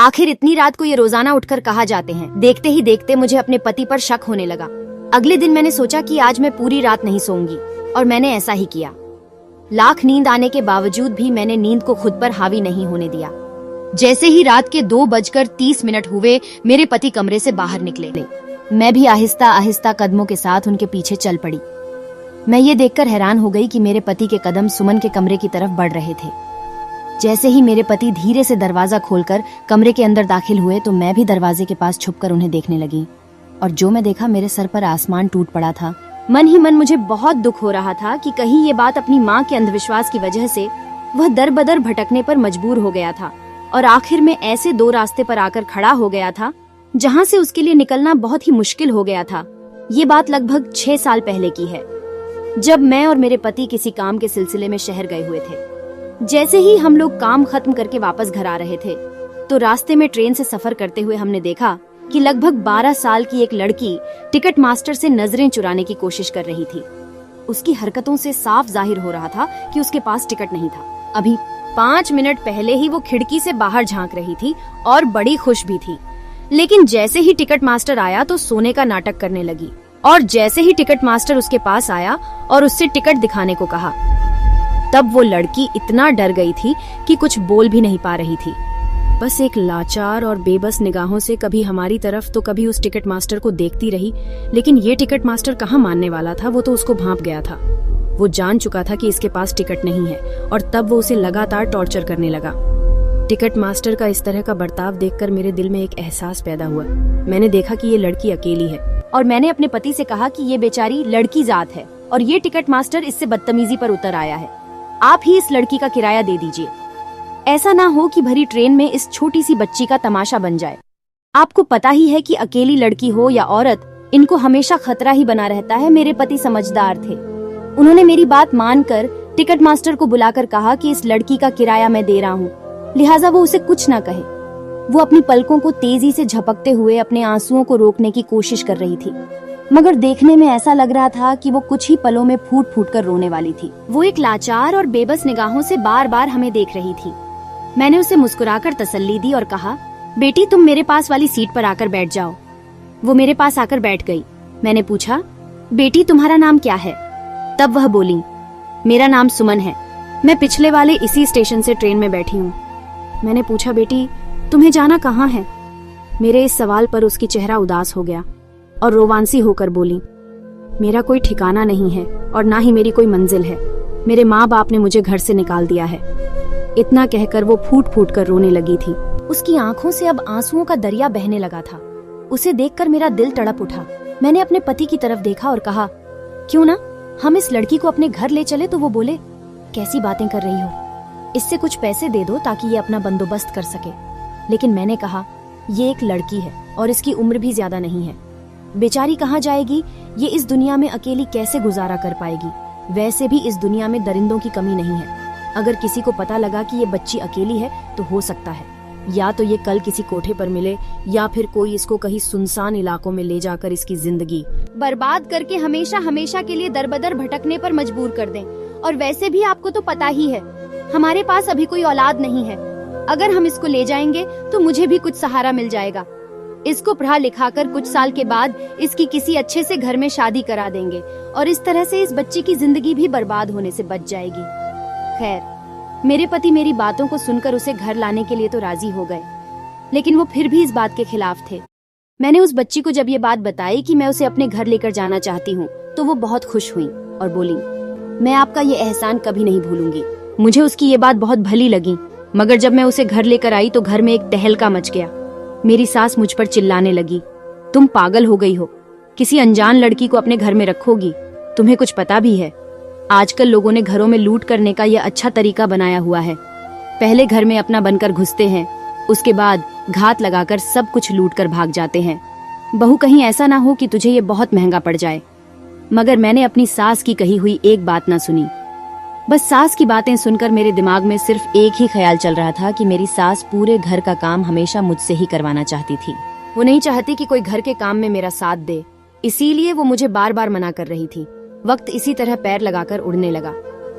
आखिर इतनी रात को ये रोजाना उठकर कहाँ जाते हैं। देखते ही देखते मुझे अपने पति पर शक होने लगा। अगले दिन मैंने सोचा कि आज मैं पूरी रात नहीं सोऊंगी और मैंने ऐसा ही किया। लाख नींद आने के बावजूद भी मैंने नींद को खुद पर हावी नहीं होने दिया। जैसे ही रात के 2:30 हुए मेरे पति कमरे से बाहर निकले। मैं भी आहिस्ता आहिस्ता कदमों के साथ उनके पीछे चल पड़ी। मैं ये देखकर हैरान हो गई कि मेरे पति के कदम सुमन के कमरे की तरफ बढ़ रहे थे। जैसे ही मेरे पति धीरे से दरवाजा खोलकर कमरे के अंदर दाखिल हुए तो मैं भी दरवाजे के पास छुपकर उन्हें देखने लगी। और जो मैं देखा, मेरे सर पर आसमान टूट पड़ा था। मन ही मन मुझे बहुत दुख हो रहा था कि कहीं ये बात अपनी माँ के अंधविश्वास की वजह से वह दर बदर भटकने पर मजबूर हो गया था और आखिर में ऐसे 2 रास्ते पर आकर खड़ा हो गया था जहाँ से उसके लिए निकलना बहुत ही मुश्किल हो गया था। ये बात लगभग 6 साल पहले की है, जब मैं और मेरे पति किसी काम के सिलसिले में शहर गए हुए थे। जैसे ही हम लोग काम खत्म करके वापस घर आ रहे थे तो रास्ते में ट्रेन से सफर करते हुए हमने देखा कि लगभग 12 साल की एक लड़की टिकट मास्टर से नजरें चुराने की कोशिश कर रही थी। उसकी हरकतों से साफ जाहिर हो रहा था कि उसके पास टिकट नहीं था। अभी 5 मिनट पहले ही वो खिड़की से बाहर झांक रही थी और बड़ी खुश भी थी। लेकिन जैसे ही टिकट मास्टर आया तो सोने का नाटक करने लगी। और जैसे ही टिकट मास्टर उसके पास आया और उससे टिकट दिखाने को कहा, तब वो लड़की इतना डर गई थी कि कुछ बोल भी नहीं पा रही थी। बस एक लाचार और बेबस निगाहों से कभी हमारी तरफ तो कभी उस टिकट मास्टर को देखती रही। लेकिन ये टिकट मास्टर कहाँ मानने वाला था, वो तो उसको भांप गया था। वो जान चुका था कि इसके पास टिकट नहीं है और तब वो उसे लगातार टॉर्चर करने लगा। टिकट मास्टर का इस तरह का बर्ताव देखकर मेरे दिल में एक एहसास पैदा हुआ। मैंने देखा कि ये लड़की अकेली है और मैंने अपने पति से कहा कि ये बेचारी लड़की जात है और ये टिकट मास्टर इससे बदतमीजी पर उतर आया है। आप ही इस लड़की का किराया दे दीजिए। ऐसा ना हो कि भरी ट्रेन में इस छोटी सी बच्ची का तमाशा बन जाए। आपको पता ही है कि अकेली लड़की हो या औरत, इनको हमेशा खतरा ही बना रहता है। मेरे पति समझदार थे। उन्होंने मेरी बात मानकर टिकट मास्टर को बुलाकर कहा कि इस लड़की का किराया मैं दे रहा हूँ, लिहाजा वो उसे कुछ ना कहे। वो अपनी पलकों को तेजी से झपकते हुए अपने आंसुओं को रोकने की कोशिश कर रही थी, मगर देखने में ऐसा लग रहा था कि वो कुछ ही पलों में फूट फूट कर रोने वाली थी। वो एक लाचार और बेबस निगाहों से बार बार हमें देख रही थी। मैंने उसे मुस्कुराकर तसल्ली दी और कहा, बेटी तुम मेरे पास वाली सीट पर आकर बैठ जाओ। वो मेरे पास आकर बैठ गई। मैंने पूछा, बेटी तुम्हारा नाम क्या है? तब वह बोली, मेरा नाम सुमन है, मैं पिछले वाले इसी स्टेशन से ट्रेन में बैठी हूँ। मैंने पूछा, बेटी तुम्हें जाना कहाँ है? मेरे इस सवाल पर उसकी चेहरा उदास हो गया और रोमांसी होकर बोली, मेरा कोई ठिकाना नहीं है और ना ही मेरी कोई मंजिल है। मेरे माँ बाप ने मुझे घर से निकाल दिया है। इतना कहकर वो फूट फूट कर रोने लगी थी। उसकी आंखों से अब आंसुओं का दरिया बहने लगा था। उसे देखकर मेरा दिल तड़प उठा। मैंने अपने पति की तरफ देखा और कहा, क्यों ना हम इस लड़की को अपने घर ले चले? तो वो बोले, कैसी बातें कर रही हो, इससे कुछ पैसे दे दो ताकि ये अपना बंदोबस्त कर सके। लेकिन मैंने कहा, ये एक लड़की है और इसकी उम्र भी ज्यादा नहीं है। बेचारी कहाँ जाएगी? ये इस दुनिया में अकेली कैसे गुजारा कर पाएगी? वैसे भी इस दुनिया में दरिंदों की कमी नहीं है। अगर किसी को पता लगा कि ये बच्ची अकेली है तो हो सकता है या तो ये कल किसी कोठे पर मिले या फिर कोई इसको कहीं सुनसान इलाकों में ले जाकर इसकी जिंदगी बर्बाद करके हमेशा हमेशा के लिए दरबदर भटकने पर मजबूर कर दें। और वैसे भी आपको तो पता ही है, हमारे पास अभी कोई औलाद नहीं है। अगर हम इसको ले जाएंगे तो मुझे भी कुछ सहारा मिल जाएगा। इसको पढ़ा लिखा कर कुछ साल के बाद इसकी किसी अच्छे से घर में शादी करा देंगे और इस तरह से इस बच्ची की जिंदगी भी बर्बाद होने से बच जाएगी। खैर, मेरे पति मेरी बातों को सुनकर उसे घर लाने के लिए तो राजी हो गए, लेकिन वो फिर भी इस बात के खिलाफ थे। मैंने उस बच्ची को जब ये बात बताई कि मैं उसे अपने घर लेकर जाना चाहती हूँ तो वो बहुत खुश हुई और बोली, मैं आपका ये एहसान कभी नहीं भूलूंगी। मुझे उसकी ये बात बहुत भली लगी, मगर जब मैं उसे घर लेकर आई तो घर में एक तहलका मच गया। मेरी सास मुझ पर चिल्लाने लगी, तुम पागल हो गई हो, किसी अनजान लड़की को अपने घर में रखोगी? तुम्हें कुछ पता भी है? आजकल लोगों ने घरों में लूट करने का यह अच्छा तरीका बनाया हुआ है। पहले घर में अपना बनकर घुसते हैं, उसके बाद घात लगाकर सब कुछ लूट कर भाग जाते हैं। बहू, कहीं ऐसा ना हो कि तुझे ये बहुत महंगा पड़ जाए। मगर मैंने अपनी सास की कही हुई एक बात ना सुनी। बस सास की बातें सुनकर मेरे दिमाग में सिर्फ एक ही ख्याल चल रहा था कि मेरी सास पूरे घर का काम हमेशा मुझसे ही करवाना चाहती थी। वो नहीं चाहती कि कोई घर के काम में मेरा साथ दे, इसीलिए वो मुझे बार बार मना कर रही थी। वक्त इसी तरह पैर लगाकर उड़ने लगा।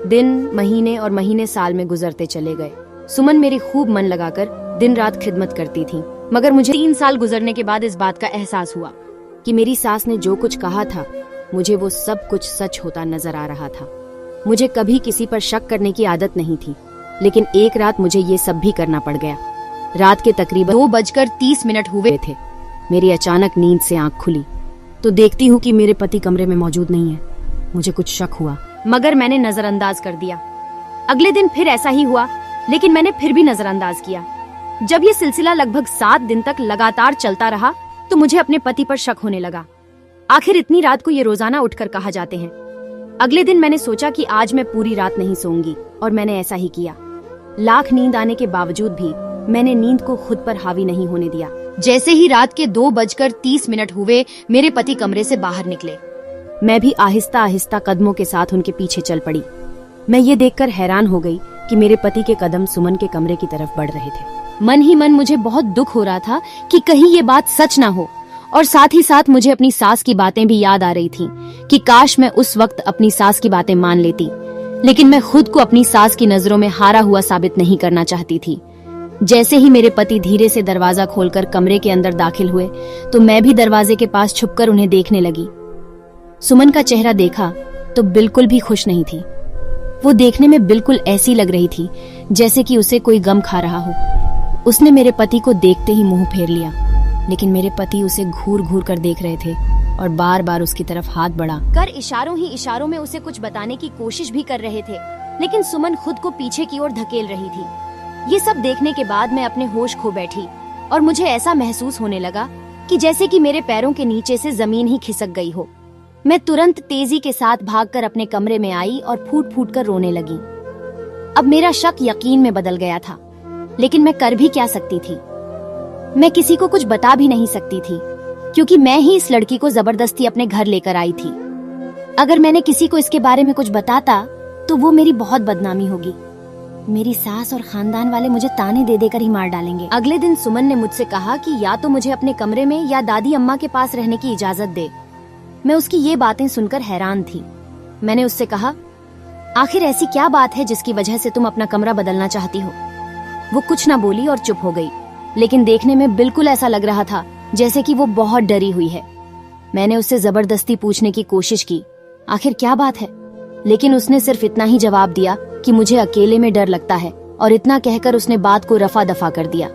दिन, महीने और महीने साल में गुजरते चले गए। सुमन मेरी खूब मन लगाकर दिन रात खिदमत करती थी। मगर मुझे 3 साल गुजरने के बाद इस बात का एहसास हुआ कि मेरी सास ने जो कुछ कहा था, मुझे वो सब कुछ सच होता नजर आ रहा था। मुझे कभी किसी पर शक करने की आदत नहीं थी, लेकिन एक रात मुझे ये सब भी करना पड़ गया। रात के तकरीबन 2:30 हुए थे। मेरी अचानक नींद से आंख खुली तो देखती हूँ कि मेरे पति कमरे में मौजूद नहीं है। मुझे कुछ शक हुआ, मगर मैंने नजरअंदाज कर दिया। अगले दिन फिर ऐसा ही हुआ, लेकिन मैंने फिर भी नजरअंदाज किया। जब ये सिलसिला लगभग 7 दिन तक लगातार चलता रहा तो मुझे अपने पति पर शक होने लगा। आखिर इतनी रात को ये रोजाना उठकर कहा जाते हैं। अगले दिन मैंने सोचा कि आज मैं पूरी रात नहीं सोऊंगी, और मैंने ऐसा ही किया। लाख नींद आने के बावजूद भी मैंने नींद को खुद पर हावी नहीं होने दिया। जैसे ही रात के 2:30 हुए, मेरे पति कमरे से बाहर निकले। मैं भी आहिस्ता आहिस्ता कदमों के साथ उनके पीछे चल पड़ी। मैं ये देखकर हैरान हो गई कि मेरे पति के कदम सुमन के कमरे की तरफ बढ़ रहे थे। मन ही मन मुझे बहुत दुख हो रहा था कि कहीं ये बात सच ना हो, और साथ ही साथ मुझे अपनी सास की बातें भी याद आ रही थीं कि काश मैं उस वक्त अपनी सास की बातें मान लेती। लेकिन मैं खुद को अपनी सास की नजरों में हारा हुआ साबित नहीं करना चाहती थी। जैसे ही मेरे पति धीरे से दरवाजा खोलकर कमरे के अंदर दाखिल हुए तो मैं भी दरवाजे के पास छुपकर उन्हें देखने लगी। सुमन का चेहरा देखा तो बिल्कुल भी खुश नहीं थी। वो देखने में बिल्कुल ऐसी लग रही थी जैसे कि उसे कोई गम खा रहा हो। उसने मेरे पति को देखते ही मुंह फेर लिया, लेकिन मेरे पति उसे घूर घूर कर देख रहे थे और बार बार उसकी तरफ हाथ बढ़ा कर इशारों ही इशारों में उसे कुछ बताने की कोशिश भी कर रहे थे। लेकिन सुमन खुद को पीछे की ओर धकेल रही थी। ये सब देखने के बाद मैं अपने होश खो बैठी और मुझे ऐसा महसूस होने लगा कि जैसे कि मेरे पैरों के नीचे से जमीन ही खिसक गई हो। मैं तुरंत तेजी के साथ भागकर अपने कमरे में आई और फूट फूट कर रोने लगी। अब मेरा शक यकीन में बदल गया था, लेकिन मैं कर भी क्या सकती थी। मैं किसी को कुछ बता भी नहीं सकती थी, क्योंकि मैं ही इस लड़की को जबरदस्ती अपने घर लेकर आई थी। अगर मैंने किसी को इसके बारे में कुछ बताता तो वो मेरी बहुत बदनामी होगी। मेरी सास और खानदान वाले मुझे ताने दे देकर ही मार डालेंगे। अगले दिन सुमन ने मुझसे कहा कि या तो मुझे अपने कमरे में या दादी अम्मा के पास रहने की इजाजत दे। मैं उसकी ये बातें सुनकर हैरान थी। मैंने उससे कहा, आखिर ऐसी क्या बात है जिसकी वजह से तुम अपना कमरा बदलना चाहती हो? वो कुछ ना बोली और चुप हो गई, लेकिन देखने में बिल्कुल ऐसा लग रहा था जैसे कि वो बहुत डरी हुई है। मैंने उससे जबरदस्ती पूछने की कोशिश की, आखिर क्या बात है? लेकिन उसने सिर्फ इतना ही जवाब दिया कि मुझे अकेले में डर लगता है, और इतना कहकर उसने बात को रफा दफा कर दिया।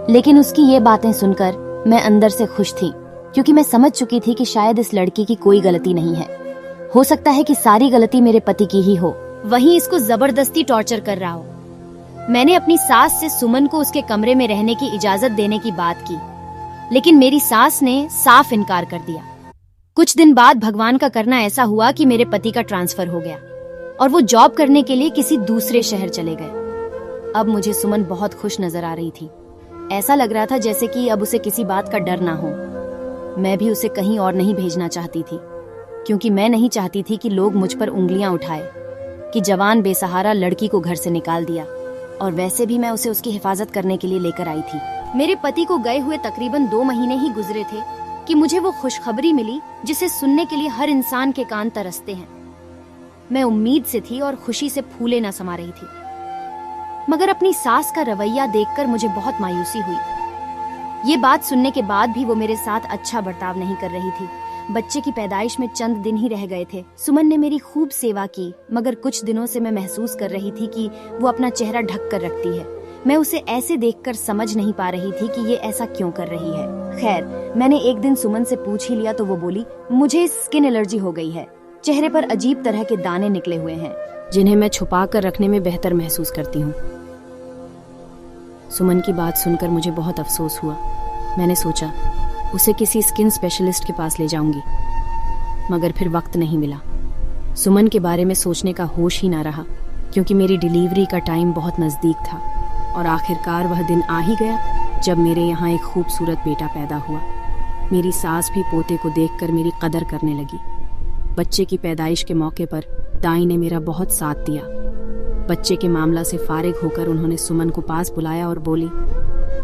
लेकिन उसकी ये बातें सुनकर मैं अंदर से खुश थी, क्योंकि मैं समझ चुकी थी कि शायद इस लड़की की कोई गलती नहीं है। हो सकता है कि सारी गलती मेरे पति की ही हो, वहीं इसको जबरदस्ती टॉर्चर कर रहा हो। मैंने अपनी सास से सुमन को उसके कमरे में रहने की इजाजत देने की बात की, लेकिन मेरी सास ने साफ इनकार कर दिया। कुछ दिन बाद भगवान का करना ऐसा हुआ कि मेरे पति का ट्रांसफर हो गया और वो जॉब करने के लिए किसी दूसरे शहर चले गए। अब मुझे सुमन बहुत खुश नजर आ रही थी। ऐसा लग रहा था जैसे कि अब उसे किसी बात का डर ना हो। मैं भी उसे कहीं और नहीं भेजना चाहती थी, क्योंकि मैं नहीं चाहती थी कि लोग मुझ पर उंगलियां उठाए कि जवान बेसहारा लड़की को घर से निकाल दिया। और वैसे भी मैं उसे उसकी हिफाजत करने के लिए लेकर आई थी। मेरे पति को गए हुए तकरीबन 2 महीने ही गुजरे थे कि मुझे वो खुशखबरी मिली जिसे सुनने के लिए हर इंसान के कान तरसते हैं। मैं उम्मीद से थी और खुशी से फूले न समा रही थी, मगर अपनी सास का रवैया देखकर मुझे बहुत मायूसी हुई। ये बात सुनने के बाद भी वो मेरे साथ अच्छा बर्ताव नहीं कर रही थी। बच्चे की पैदाइश में चंद दिन ही रह गए थे। सुमन ने मेरी खूब सेवा की, मगर कुछ दिनों से मैं महसूस कर रही थी कि वो अपना चेहरा ढक कर रखती है। मैं उसे ऐसे देखकर समझ नहीं पा रही थी कि ये ऐसा क्यों कर रही है। खैर, मैंने एक दिन सुमन से पूछ ही लिया तो वो बोली, मुझे स्किन एलर्जी हो गई है। चेहरे पर अजीब तरह के दाने निकले हुए हैं, जिन्हें मैं छुपा कर रखने में बेहतर महसूस करती हूँ। सुमन की बात सुनकर मुझे बहुत अफसोस हुआ। मैंने सोचा उसे किसी स्किन स्पेशलिस्ट के पास ले जाऊंगी, मगर फिर वक्त नहीं मिला। सुमन के बारे में सोचने का होश ही ना रहा, क्योंकि मेरी डिलीवरी का टाइम बहुत नजदीक था और आखिरकार वह दिन आ ही गया जब मेरे यहाँ एक खूबसूरत बेटा पैदा हुआ। मेरी सास भी पोते को देखकर मेरी कदर करने लगी। बच्चे की पैदाइश के मौके पर दाई ने मेरा बहुत साथ दिया। बच्चे के मामला से फारिग होकर उन्होंने सुमन को पास बुलाया और बोली,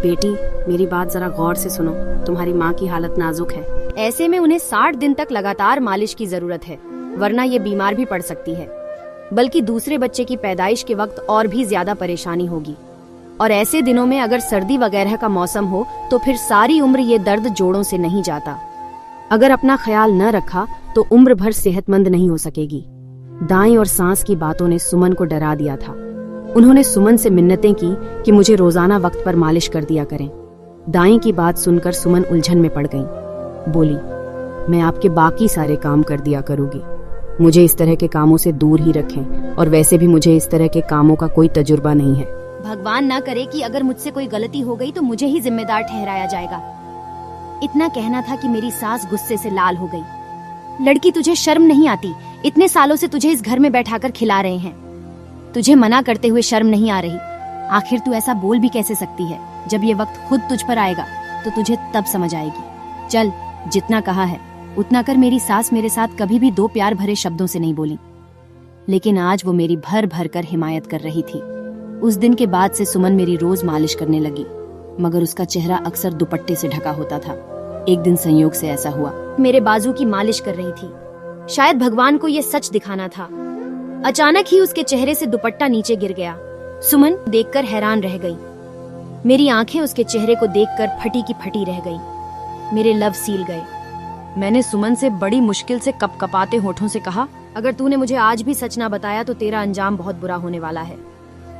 बेटी मेरी बात जरा गौर से सुनो, तुम्हारी माँ की हालत नाजुक है। ऐसे में उन्हें 60 दिन तक लगातार मालिश की जरूरत है, वरना ये बीमार भी पड़ सकती है। बल्कि दूसरे बच्चे की पैदाइश के वक्त और भी ज्यादा परेशानी होगी। और ऐसे दिनों में अगर सर्दी वगैरह का मौसम हो तो फिर सारी उम्र ये दर्द जोड़ों से नहीं जाता। अगर अपना ख्याल न रखा तो उम्र भर सेहतमंद नहीं हो सकेगी। दाएं और सांस की बातों ने सुमन को डरा दिया था। उन्होंने सुमन से मिन्नतें की कि मुझे रोजाना वक्त पर मालिश कर दिया करें। दाएं की बात सुनकर सुमन उलझन में पड़ गई। बोली, मैं आपके बाकी सारे काम कर दिया करूंगी, मुझे इस तरह के कामों से दूर ही रखें, और वैसे भी मुझे इस तरह के कामों का कोई तजुर्बा नहीं है। भगवान ना करे कि अगर मुझसे कोई गलती हो गई तो मुझे ही जिम्मेदार ठहराया जाएगा। इतना कहना था कि मेरी सास गुस्से से लाल हो गई। लड़की, तुझे शर्म नहीं आती? इतने सालों से तुझे इस घर में बैठाकर खिला रहे हैं, तुझे मना करते हुए शर्म नहीं आ रही? आखिर तू ऐसा बोल भी कैसे सकती है? जब ये वक्त खुद तुझ पर आएगा तो तुझे तब समझ आएगी। चल, जितना कहा है उतना कर। मेरी सास मेरे साथ कभी भी दो प्यार भरे शब्दों से नहीं बोली, लेकिन आज वो मेरी भर भर कर हिमायत कर रही थी। उस दिन के बाद से सुमन मेरी रोज मालिश करने लगी, मगर उसका चेहरा अक्सर दुपट्टे से ढका होता था। एक दिन संयोग से ऐसा हुआ, मेरे बाजू की मालिश कर रही थी। शायद भगवान को ये सच दिखाना था। अचानक ही उसके चेहरे से दुपट्टा नीचे गिर गया। सुमन देखकर हैरान रह गई। मेरी आंखें उसके चेहरे को देखकर फटी की फटी रह गई। मेरे लब सील गए। मैंने सुमन से बड़ी मुश्किल से कपकपाते होठों से कहा, अगर तूने मुझे आज भी सच ना बताया तो तेरा अंजाम बहुत बुरा होने वाला है।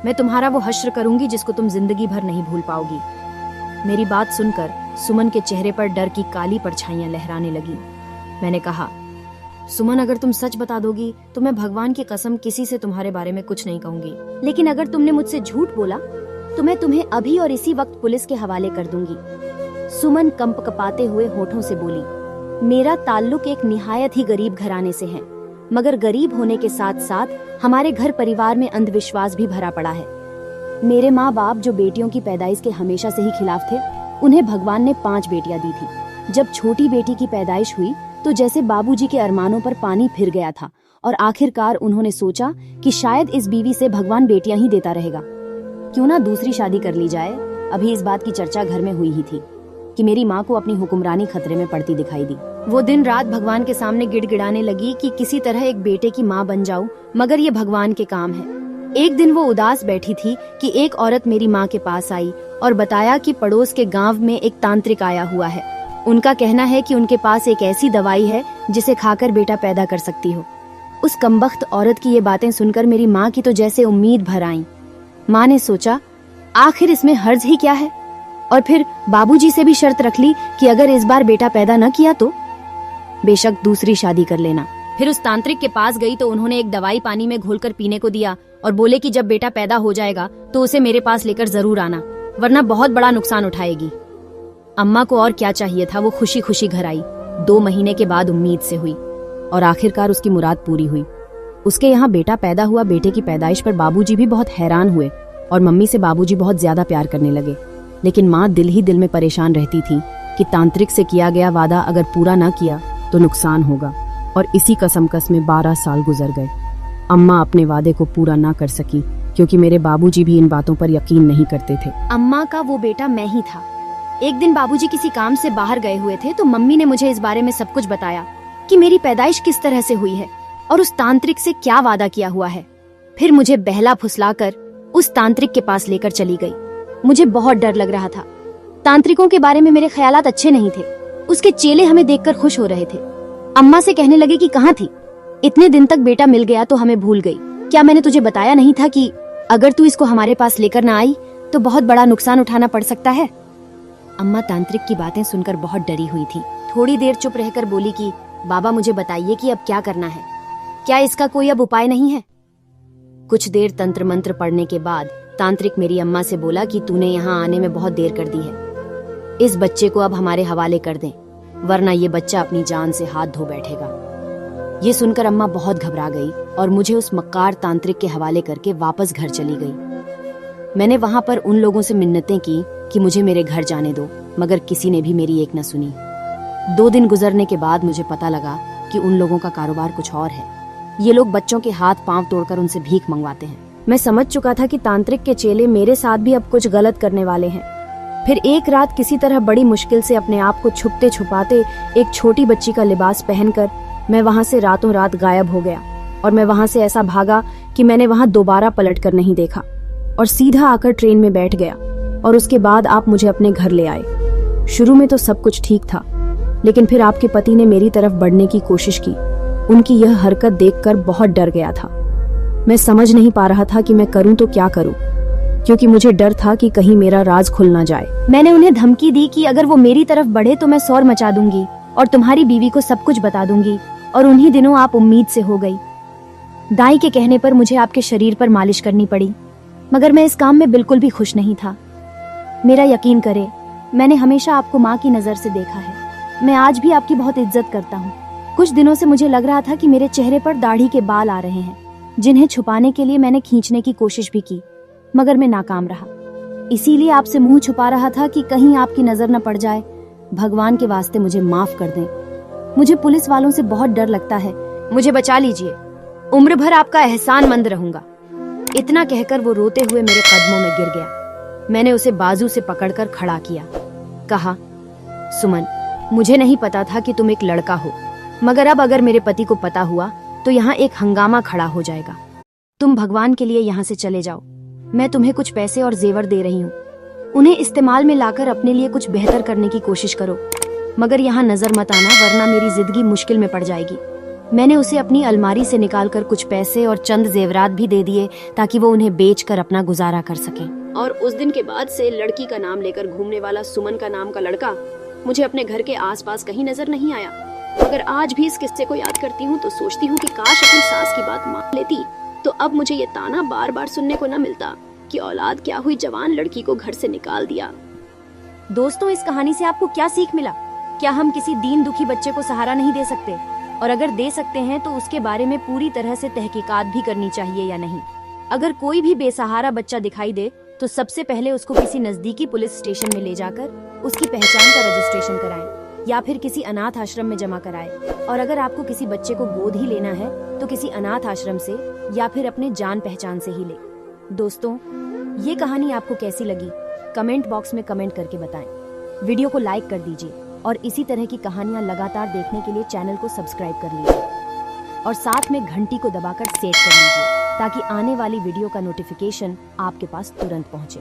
मैं तुम्हारा वो हश्र करूंगी जिसको तुम जिंदगी भर नहीं भूल पाओगी। मेरी बात सुनकर सुमन के चेहरे पर डर की काली परछाइयां लहराने लगी। मैंने कहा, सुमन, अगर तुम सच बता दोगी तो मैं भगवान की कसम किसी से तुम्हारे बारे में कुछ नहीं कहूंगी। लेकिन अगर तुमने मुझसे झूठ बोला तो मैं तुम्हें अभी और इसी वक्त पुलिस के हवाले कर दूंगी। सुमन कंपकपाते हुए होठों से बोली, मेरा ताल्लुक एक निहायत ही गरीब घराने से है, मगर गरीब होने के साथ साथ हमारे घर परिवार में अंधविश्वास भी भरा पड़ा है। मेरे माँ बाप जो बेटियों की पैदाइश के हमेशा से ही खिलाफ थे, उन्हें भगवान ने 5 बेटियां दी थी। जब छोटी बेटी की पैदाइश हुई तो जैसे बाबूजी के अरमानों पर पानी फिर गया था, और आखिरकार उन्होंने सोचा कि शायद इस बीवी से भगवान बेटियां ही देता रहेगा, क्यों ना दूसरी शादी कर ली जाए। अभी इस बात की चर्चा घर में हुई ही थी कि मेरी माँ को अपनी हुक्मरानी खतरे में पड़ती दिखाई दी। वो दिन रात भगवान के सामने गिड़गिड़ाने लगी कि किसी तरह एक बेटे की माँ बन जाऊं, मगर ये भगवान के काम है। एक दिन वो उदास बैठी थी कि एक औरत मेरी माँ के पास आई और बताया कि पड़ोस के गांव में एक तांत्रिक आया हुआ है। उनका कहना है कि उनके पास एक ऐसी दवाई है जिसे खाकर बेटा पैदा कर सकती हो। उस कमबख्त औरत की ये बातें सुनकर मेरी माँ की तो जैसे उम्मीद भर आई। माँ ने सोचा, आखिर इसमें हर्ज ही क्या है, और फिर बाबूजी से भी शर्त रख ली कि अगर इस बार बेटा पैदा न किया तो बेशक दूसरी शादी कर लेना। फिर उस तांत्रिक के पास गई तो उन्होंने एक दवाई पानी में घोलकर पीने को दिया और बोले कि जब बेटा पैदा हो जाएगा तो उसे मेरे पास लेकर जरूर आना, वरना बहुत बड़ा नुकसान उठाएगी। अम्मा को और क्या चाहिए था, वो खुशी खुशी घर आई। 2 महीने के बाद उम्मीद से हुई और आखिरकार उसकी मुराद पूरी हुई। उसके यहाँ बेटा पैदा हुआ। बेटे की पैदाइश पर बाबूजी भी बहुत हैरान हुए और मम्मी से बाबूजी बहुत ज्यादा प्यार करने लगे। लेकिन माँ दिल ही दिल में परेशान रहती थी कि तांत्रिक से किया गया वादा अगर पूरा न किया तो नुकसान होगा, और इसी कसमकस में 12 साल गुजर गए। अम्मा अपने वादे को पूरा ना कर सकी क्योंकि मेरे बाबूजी भी इन बातों पर यकीन नहीं करते थे। अम्मा का वो बेटा मैं ही था। एक दिन बाबूजी किसी काम से बाहर गए हुए थे तो मम्मी ने मुझे इस बारे में सब कुछ बताया कि मेरी पैदाइश किस तरह से हुई है और उस तांत्रिक से क्या वादा किया हुआ है। फिर मुझे बहला फुसलाकर उस तांत्रिक के पास लेकर चली गई। मुझे बहुत डर लग रहा था। तांत्रिकों के बारे में मेरे ख्यालात अच्छे नहीं थे। उसके चेले हमें देखकर खुश हो रहे थे। अम्मा से कहने लगे कि कहाँ थी, इतने दिन तक बेटा मिल गया तो हमें भूल गई। क्या मैंने तुझे बताया नहीं था कि अगर तू इसको हमारे पास लेकर ना आई तो बहुत बड़ा नुकसान उठाना पड़ सकता है। अम्मा तांत्रिक की बातें सुनकर बहुत डरी हुई थी। थोड़ी देर चुप रहकर बोली कि बाबा, मुझे बताइए कि अब क्या करना है, क्या इसका कोई अब उपाय नहीं है। कुछ देर तंत्र मंत्र पढ़ने के बाद तांत्रिक मेरी अम्मा से बोला कि तूने यहाँ आने में बहुत देर कर दी है, इस बच्चे को अब हमारे हवाले कर दें, वरना ये बच्चा अपनी जान से हाथ धो बैठेगा। ये सुनकर अम्मा बहुत घबरा गई और मुझे उस मक्कार तांत्रिक के हवाले करके वापस घर चली गई। मैंने वहां पर उन लोगों से मिन्नतें की कि मुझे मेरे घर जाने दो, मगर किसी ने भी मेरी एक न सुनी। 2 दिन गुजरने के बाद मुझे पता लगा कि उन लोगों का कारोबार कुछ और है। ये लोग बच्चों के हाथ पांव तोड़कर उनसे भीख मंगवाते हैं। मैं समझ चुका था कि तांत्रिक के चेले मेरे साथ भी अब कुछ गलत करने वाले हैं। फिर एक रात किसी तरह बड़ी मुश्किल से अपने आप को छुपते छुपाते एक छोटी बच्ची का लिबास पहनकर मैं वहां से रातों रात गायब हो गया, और मैं वहां से ऐसा भागा कि मैंने वहां दोबारा पलट कर नहीं देखा। और सीधा आकर ट्रेन में बैठ गया और उसके बाद आप मुझे अपने घर ले आए। शुरू में तो सब कुछ ठीक था, लेकिन फिर आपके पति ने मेरी तरफ बढ़ने की कोशिश की। उनकी यह हरकत देखकर बहुत डर गया था। मैं समझ नहीं पा रहा था कि मैं करूं तो क्या करूं, क्योंकि मुझे डर था कि कहीं मेरा राज खुल ना जाए। मैंने उन्हें धमकी दी कि अगर वो मेरी तरफ बढ़े तो मैं शोर मचा दूंगी और तुम्हारी बीवी को सब कुछ बता दूंगी, और उन्हीं दिनों आप उम्मीद से हो गई। दाई के कहने पर मुझे आपके शरीर पर मालिश करनी पड़ी, मगर मैं इस काम में बिल्कुल भी खुश नहीं था। मेरा यकीन करे, मैंने हमेशा आपको माँ की नजर से देखा है। मैं आज भी आपकी बहुत इज्जत करता हूँ। कुछ दिनों से मुझे लग रहा था कि मेरे चेहरे पर दाढ़ी के बाल आ रहे हैं, जिन्हें छुपाने के लिए मैंने खींचने की कोशिश भी की, मगर मैं नाकाम रहा। इसीलिए आपसे मुंह छुपा रहा था कि कहीं आपकी नजर न पड़ जाए। भगवान के वास्ते मुझे माफ कर दें। मुझे पुलिस वालों से बहुत डर लगता है। मुझे बचा लीजिए, उम्र भर आपका एहसानमंद रहूंगा। इतना कहकर वो रोते हुए मेरे कदमों में गिर गया। मैंने उसे बाजू से पकड़कर खड़ा किया, कहा, सुमन, मुझे नहीं पता था कि तुम एक लड़का हो, मगर अब अगर मेरे पति को पता हुआ तो यहाँ एक हंगामा खड़ा हो जाएगा। तुम भगवान के लिए यहाँ से चले जाओ। मैं तुम्हें कुछ पैसे और जेवर दे रही हूँ, उन्हें इस्तेमाल में लाकर अपने लिए कुछ बेहतर करने की कोशिश करो, मगर यहाँ नजर मत आना, वरना मेरी जिंदगी मुश्किल में पड़ जाएगी। मैंने उसे अपनी अलमारी से निकालकर कुछ पैसे और चंद जेवरात भी दे दिए ताकि वो उन्हें बेचकर अपना गुजारा कर सके। और उस दिन के बाद से लड़की का नाम लेकर घूमने वाला सुमन का नाम का लड़का मुझे अपने घर के आसपास कहीं नजर नहीं आया। अगर आज भी इस किस्से को याद करती हूँ तो सोचती हूँ कि काश अपनी सास की बात मान लेती, तो अब मुझे ये ताना बार बार सुनने को न मिलता कि औलाद क्या हुई, जवान लड़की को घर से निकाल दिया। दोस्तों, इस कहानी से आपको क्या सीख मिला? क्या हम किसी दीन दुखी बच्चे को सहारा नहीं दे सकते? और अगर दे सकते हैं तो उसके बारे में पूरी तरह से तहकीकात भी करनी चाहिए या नहीं? अगर कोई भी बेसहारा बच्चा दिखाई दे तो सबसे पहले उसको किसी नजदीकी पुलिस स्टेशन में ले जाकर उसकी पहचान का रजिस्ट्रेशन कराएं या फिर किसी अनाथ आश्रम में जमा कराएं। और अगर आपको किसी बच्चे को गोद ही लेना है तो किसी अनाथ आश्रम से या फिर अपने जान पहचान से ही ले। दोस्तों, ये कहानी आपको कैसी लगी? कमेंट बॉक्स में कमेंट करके बताएं। वीडियो को लाइक कर दीजिए और इसी तरह की कहानियां लगातार देखने के लिए चैनल को सब्सक्राइब कर लीजिए और साथ में घंटी को दबाकर सेव कर लीजिए ताकि आने वाली वीडियो का नोटिफिकेशन आपके पास तुरंत पहुंचे।